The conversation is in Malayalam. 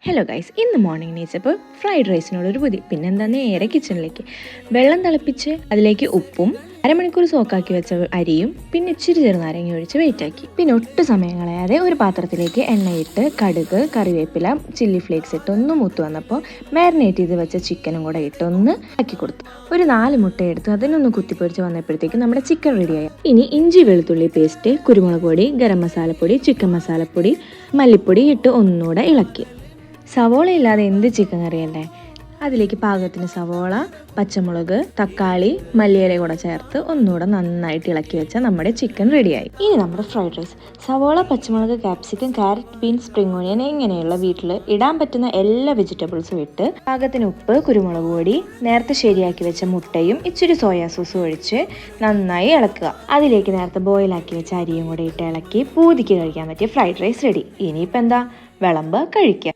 ഹലോ ഗൈസ്, ഇന്ന് മോർണിംഗ് നീച്ചപ്പോൾ ഫ്രൈഡ് റൈസിനോടൊരു പുതി. പിന്നെന്താ, നേരെ കിച്ചണിലേക്ക് വെള്ളം തിളപ്പിച്ച് അതിലേക്ക് ഉപ്പും അരമണിക്കൂർ സോക്കാക്കി വെച്ച അരിയും പിന്നെ ഇച്ചിരി ചെറുനാരങ്ങ ഒഴിച്ച് വെയിറ്റാക്കി. പിന്നെ ഒട്ടും സമയം കളയാതെ ഒരു പാത്രത്തിലേക്ക് എണ്ണയിട്ട് കടുക്, കറിവേപ്പില, ചില്ലി ഫ്ലേക്സ് ഇട്ട് ഒന്ന് മൂത്ത് വന്നപ്പോൾ മാരിനേറ്റ് ചെയ്ത് വെച്ച ചിക്കനും കൂടെ ഇട്ട് ഒന്ന് ആക്കി കൊടുത്തു. ഒരു 4 മുട്ട എടുത്ത് അതിനൊന്ന് കുത്തിപ്പൊരിച്ച് വന്നപ്പോഴത്തേക്ക് നമ്മുടെ ചിക്കൻ റെഡിയായി. ഇനി ഇഞ്ചി വെളുത്തുള്ളി പേസ്റ്റ്, കുരുമുളക് പൊടി, ഗരം മസാലപ്പൊടി, ചിക്കൻ മസാലപ്പൊടി, മല്ലിപ്പൊടി ഇട്ട് ഒന്നുകൂടെ ഇളക്കി. സവോള ഇല്ലാതെ എന്ത് ചിക്കൻ കറിയല്ലേ. അതിലേക്ക് പാകത്തിന് സവോള, പച്ചമുളക്, തക്കാളി, മല്ലിയില കൂടെ ചേർത്ത് ഒന്നുകൂടെ നന്നായിട്ട് ഇളക്കി വെച്ചാൽ നമ്മുടെ ചിക്കൻ റെഡിയായി. ഇനി നമ്മുടെ ഫ്രൈഡ് റൈസ്. സവോള, പച്ചമുളക്, capsicum, carrot, beans, spring onion ഇങ്ങനെയുള്ള വീട്ടിൽ ഇടാൻ പറ്റുന്ന എല്ലാ വെജിറ്റബിൾസും ഇട്ട് പാകത്തിന് ഉപ്പ്, കുരുമുളക് പൊടി, നേരത്തെ ശരിയാക്കി വെച്ച മുട്ടയും ഇച്ചിരി സോയാ സോസും ഒഴിച്ച് നന്നായി ഇളക്കുക. അതിലേക്ക് നേരത്തെ ബോയിലാക്കി വെച്ച അരിയും കൂടെ ഇട്ട് ഇളക്കി പൂതിക്ക് കഴിക്കാൻ പറ്റിയ ഫ്രൈഡ് റൈസ് റെഡി. ഇനിയിപ്പോൾ എന്താ, വിളമ്പ് കഴിക്കുക.